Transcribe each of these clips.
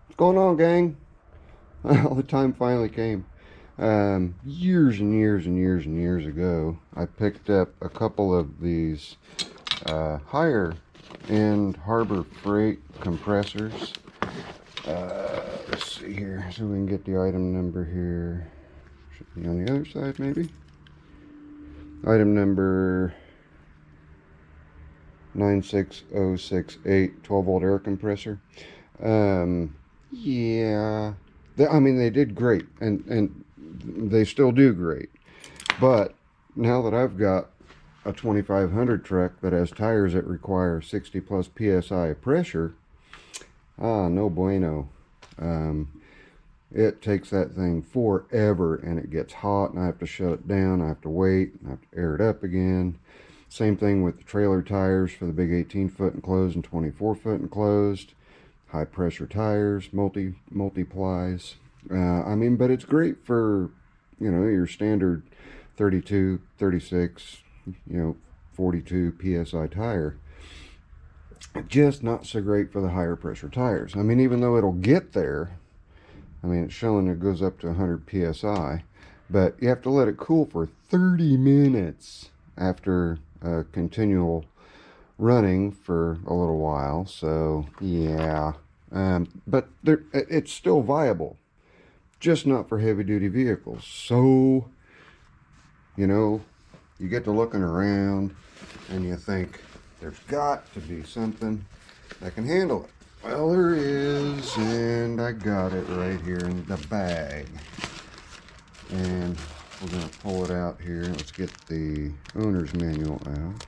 What's going on, gang? Well, the time finally came. Years and years and years and years ago, I picked up a couple of these higher end Harbor Freight compressors. Let's see here, so we can get the item number here. Should be on the other side, maybe. Item number 96068, 12 volt air compressor. Yeah, I mean, they did great, and they still do great. But now that I've got a 2500 truck that has tires that require 60 plus psi pressure, no bueno. It takes that thing forever, and it gets hot, and I have to shut it down. I have to wait, and I have to air it up again. Same thing with the trailer tires for the big 18-foot enclosed and 24-foot enclosed. High pressure tires, multiplies. I mean, but it's great for, your standard 32, 36, 42 psi tire. Just not so great for the higher pressure tires. I mean, even though it'll get there, I mean, it's showing it goes up to 100 psi, but you have to let it cool for 30 minutes after continual running for a little while. So yeah, but it's still viable, just not for heavy duty vehicles. So you get to looking around and you think there's got to be something that can handle it. Well, there is, and I got it right here in the bag, and we're going to pull it out here. Let's get the owner's manual out.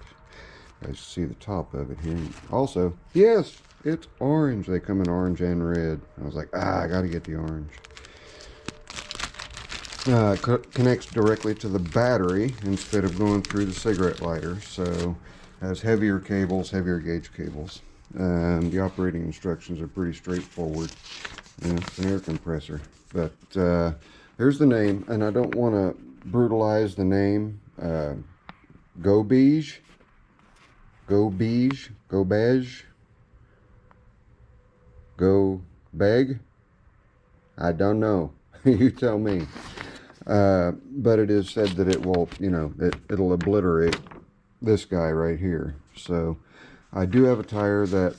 You guys see the top of it here. Also, yes, it's orange. They come in orange and red. I was like, I got to get the orange. Connects directly to the battery instead of going through the cigarette lighter, so has heavier cables, heavier gauge cables. The operating instructions are pretty straightforward. It's an air compressor, but there's the name, and I don't want to brutalize the name. Gobege, Gobege. I don't know. You tell me. But it is said that it will, it'll obliterate this guy right here. So I do have a tire that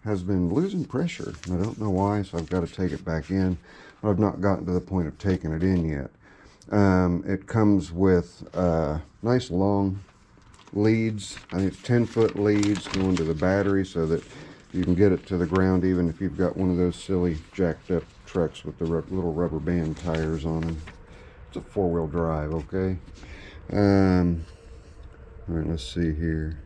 has been losing pressure. I don't know why, so I've got to take it back in. But I've not gotten to the point of taking it in yet. It comes with nice long leads. I think it's 10-foot leads going to the battery so that you can get it to the ground even if you've got one of those silly jacked up trucks with the little rubber band tires on them. It's a 4-wheel drive, okay? All right, let's see here.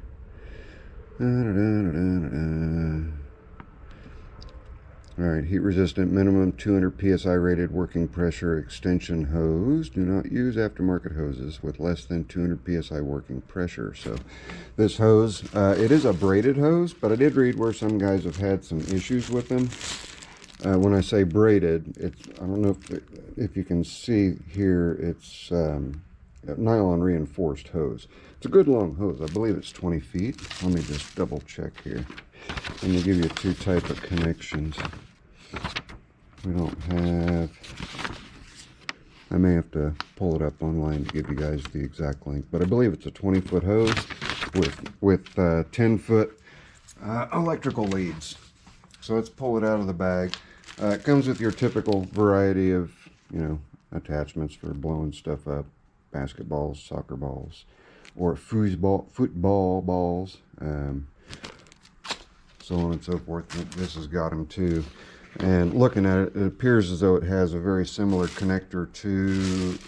All right, heat resistant, minimum 200 psi rated working pressure extension hose. Do not use aftermarket hoses with less than 200 psi working pressure. So this hose, it is a braided hose, but I did read where some guys have had some issues with them. When I say braided, I don't know if you can see here, it's nylon reinforced hose. It's a good long hose. I believe it's 20 feet. Let me just double check here. I'm going to give you two type of connections. We don't have, I may have to pull it up online to give you guys the exact length, but I believe it's a 20-foot hose with 10-foot electrical leads. So let's pull it out of the bag. It comes with your typical variety of, attachments for blowing stuff up, basketballs, soccer balls, or football balls, so on and so forth. This has got them too. And looking at it, it appears as though it has a very similar connector to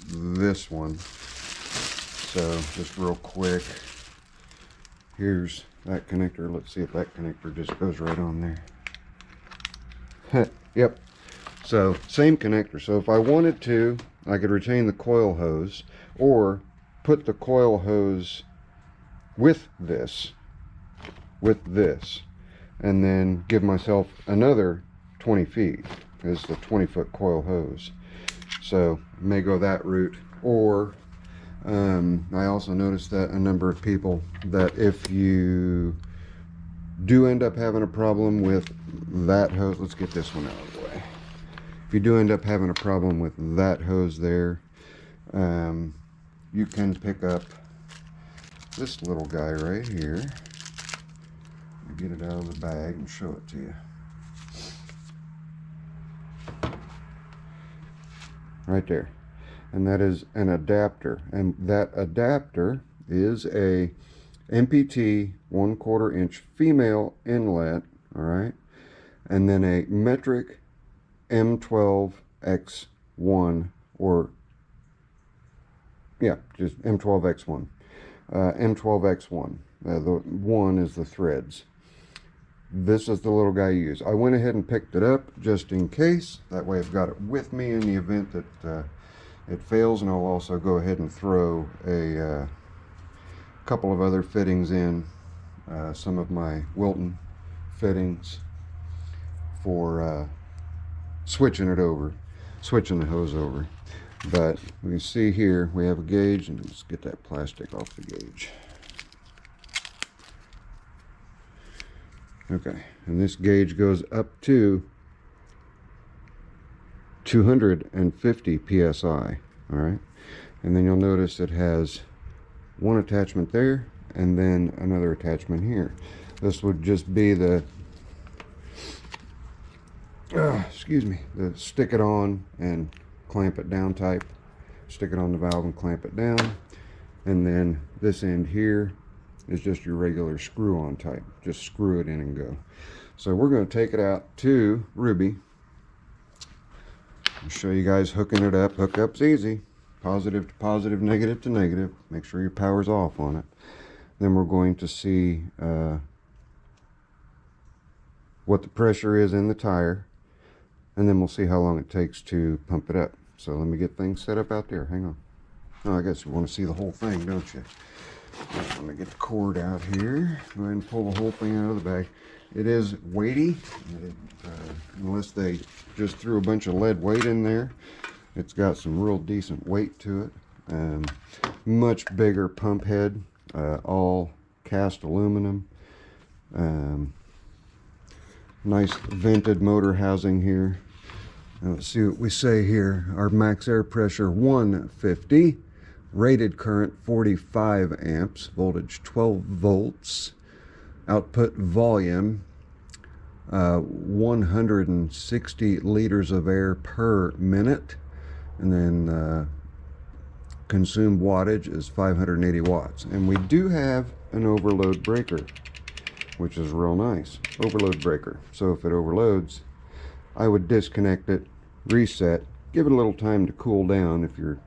this one. So just real quick, here's that connector. Let's see if that connector just goes right on there. Yep. So same connector. So if I wanted to, I could retain the coil hose or put the coil hose with this, and then give myself another 20 feet as the 20-foot coil hose. So may go that route. Or I also noticed that a number of people, that if you do end up having a problem with that hose, let's get this one out of the way. If you do end up having a problem with that hose there, you can pick up this little guy right here. Get it out of the bag and show it to you. Right there. And that is an adapter. And that adapter is a MPT 1/4 inch female inlet, alright? And then a metric M12X1, or yeah, just M12X1. M12X1. The one is the threads. This is the little guy you use. I went ahead and picked it up just in case. That way I've got it with me in the event that it fails, and I'll also go ahead and throw a couple of other fittings in, some of my Wilton fittings for switching it over, switching the hose over. But we can see here we have a gauge, and let's get that plastic off the gauge. Okay, and this gauge goes up to 250 psi. All right, and then you'll notice it has one attachment there and then another attachment here. This would just be the excuse me, the stick it on and clamp it down type. Stick it on the valve and clamp it down. And then this end here is just your regular screw on type. Just screw it in and go. So we're going to take it out to Ruby. I'll show you guys hooking it up. Hookup's easy. Positive to positive, negative to negative. Make sure your power's off on it. Then we're going to see what the pressure is in the tire, and then we'll see how long it takes to pump it up. So let me get things set up out there. Hang on. Oh, I guess you want to see the whole thing, don't you? Right, let me get the cord out here. Go ahead and pull the whole thing out of the bag. It is weighty, unless they just threw a bunch of lead weight in there. It's got some real decent weight to it. Much bigger pump head, all cast aluminum. Nice vented motor housing here. Let's see what we say here. Our max air pressure 150. Rated current 45 amps, voltage 12 volts, output volume 160 liters of air per minute, and then consumed wattage is 580 watts. And we do have an overload breaker, which is real nice. Overload breaker. So if it overloads, I would disconnect it, reset, give it a little time to cool down if you're,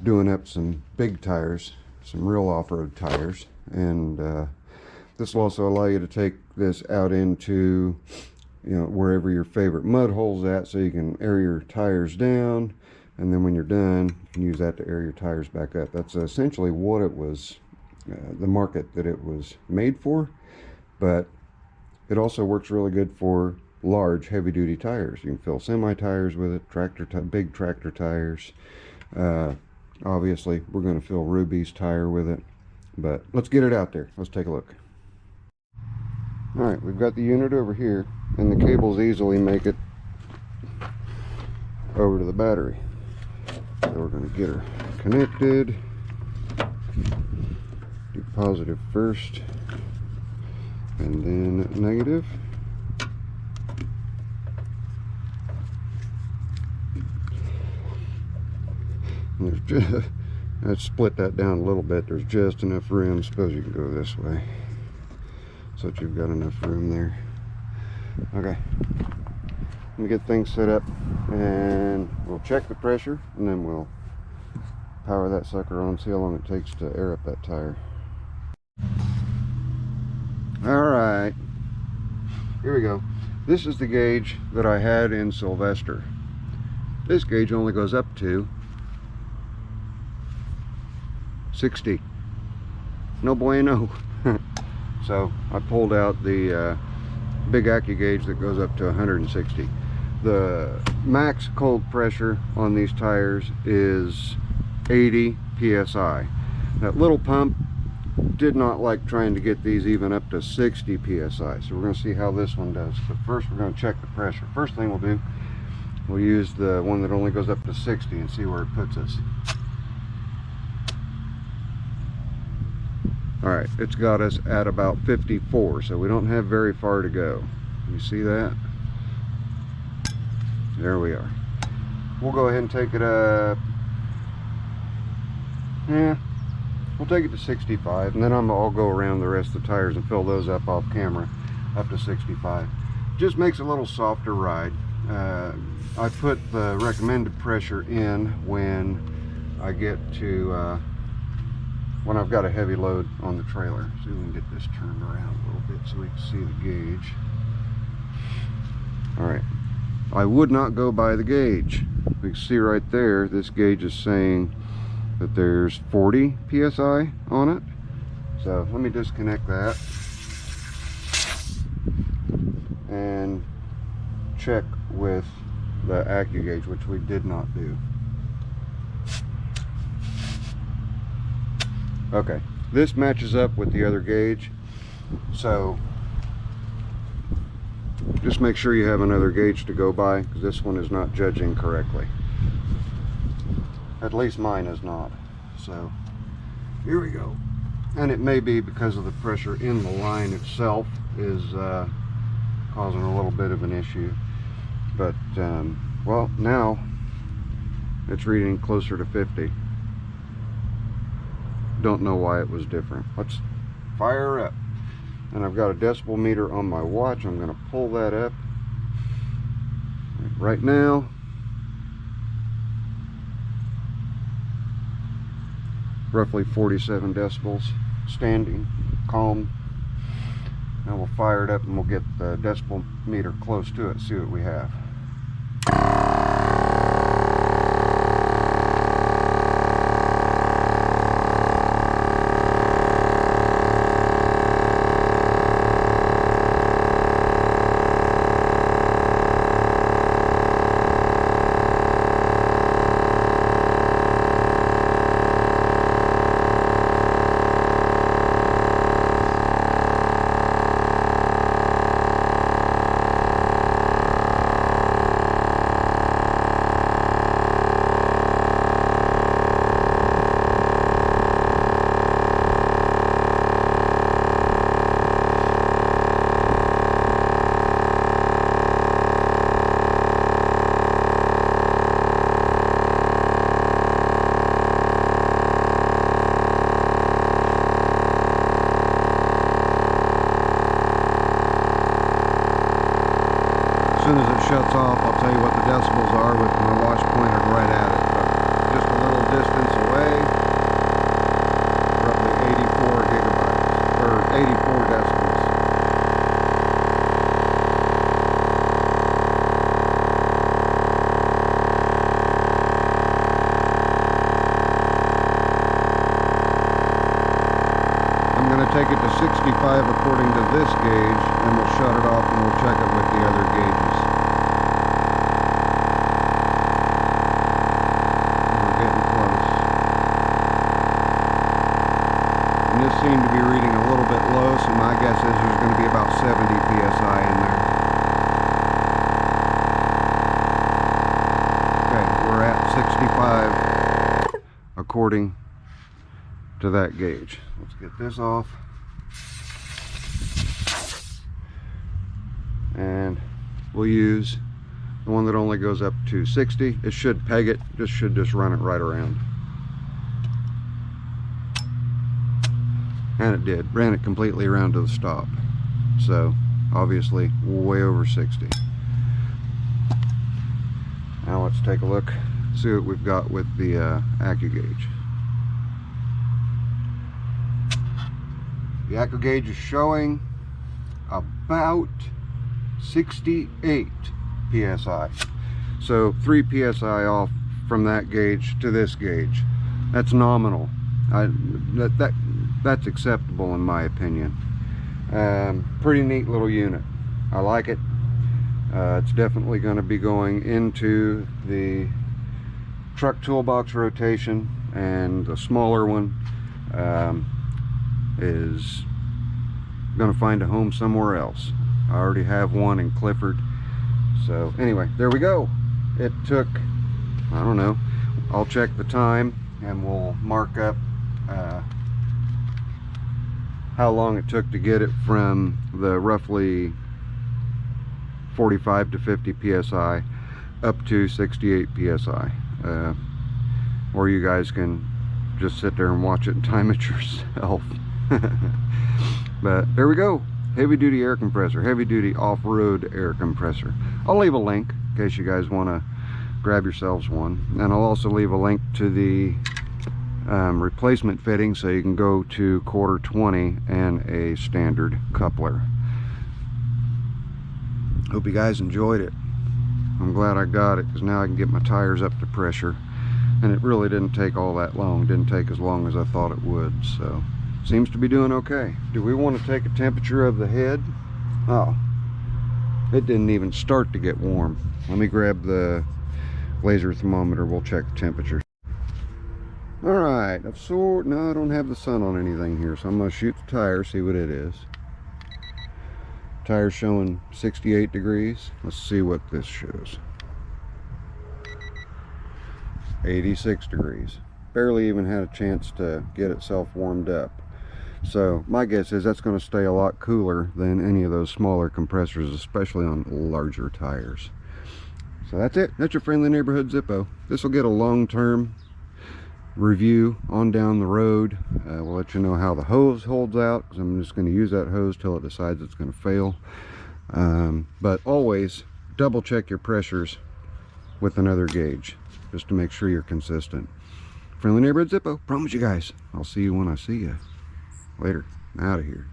doing up some big tires, some real off-road tires. And this will also allow you to take this out into wherever your favorite mud hole's at, so you can air your tires down, and then when you're done you can use that to air your tires back up. That's essentially what it was, the market that it was made for. But it also works really good for large heavy-duty tires. You can fill semi tires with it, big tractor tires. Obviously we're going to fill Ruby's tire with it, but let's get it out there. Let's take a look. Alright, we've got the unit over here, and the cables easily make it over to the battery. So we're going to get her connected. Do positive first, and then negative. And there's just, let's split that down a little bit. There's just enough room. Suppose you can go this way, so that you've got enough room there. Okay, let me get things set up, and we'll check the pressure, and then we'll power that sucker on, see how long it takes to air up that tire. Alright, here we go. This is the gauge that I had in Sylvester. This gauge only goes up to 60. No bueno. So I pulled out the big AccuGauge that goes up to 160. The max cold pressure on these tires is 80 psi. That little pump did not like trying to get these even up to 60 psi, so we're going to see how this one does. But first we're going to check the pressure. First thing we'll do, we'll use the one that only goes up to 60 and see where it puts us. Alright, it's got us at about 54, so we don't have very far to go. You see that? There we are. We'll go ahead and take it up. Yeah, we'll take it to 65, and then I'll go around the rest of the tires and fill those up off camera up to 65. Just makes a little softer ride. I put the recommended pressure in when I get to when I've got a heavy load on the trailer. See if we can get this turned around a little bit so we can see the gauge. Alright, I would not go by the gauge. We can see right there, this gauge is saying that there's 40 psi on it. So let me disconnect that and check with the AccuGauge, which we did not do. Okay, this matches up with the other gauge, so just make sure you have another gauge to go by, because this one is not judging correctly. At least mine is not. So here we go. And it may be because of the pressure in the line itself is causing a little bit of an issue. But well, now it's reading closer to 50. Don't know why it was different. Let's fire up. And I've got a decibel meter on my watch. I'm going to pull that up right now. Roughly 47 decibels, standing, calm. Now we'll fire it up and we'll get the decibel meter close to it, see what we have. As soon as it shuts off, I'll tell you what the decibels are with my watch pointed right at it. But just a little distance away, roughly 84 gigabytes, or 84 decibels. I'm going to take it to 65 according to this gauge, then we'll shut it off and we'll check it with the other gauges. We're getting close. And this seemed to be reading a little bit low, so my guess is there's going to be about 70 psi in there. Okay, we're at 65 according to that gauge. Let's get this off. And we'll use the one that only goes up to 60. It should peg it, should just run it right around. And it did, ran it completely around to the stop. So obviously way over 60. Now let's take a look, see what we've got with the AccuGauge. The AccuGauge is showing about 68 psi. So 3 psi off from that gauge to this gauge. That's nominal. That's acceptable in my opinion. Pretty neat little unit. I like it. It's definitely going to be going into the truck toolbox rotation and the smaller one. is gonna find a home somewhere else. I already have one in Clifford. So anyway, there we go. It took, I don't know, I'll check the time and we'll mark up how long it took to get it from the roughly 45 to 50 psi up to 68 psi, or you guys can just sit there and watch it and time it yourself. But there we go. Heavy duty air compressor, heavy duty off-road air compressor. I'll leave a link in case you guys want to grab yourselves one, and I'll also leave a link to the replacement fitting, so you can go to 1/4-20 and a standard coupler. Hope you guys enjoyed it. I'm glad I got it, because now I can get my tires up to pressure, and it really didn't take all that long. It didn't take as long as I thought it would, so seems to be doing okay. Do we want to take a temperature of the head? Oh, it didn't even start to get warm. Let me grab the laser thermometer. We'll check the temperature. All right, no, I don't have the sun on anything here, so I'm going to shoot the tire, see what it is. Tire's showing 68 degrees. Let's see what this shows. 86 degrees. Barely even had a chance to get itself warmed up. So my guess is that's going to stay a lot cooler than any of those smaller compressors, especially on larger tires. So that's it. That's your friendly neighborhood Zippo. This will get a long-term review on down the road. We'll let you know how the hose holds out, because I'm just going to use that hose till it decides it's going to fail. But always double check your pressures with another gauge, just to make sure you're consistent. Friendly neighborhood Zippo. Promise you guys, I'll see you when I see you. Later. I'm out of here.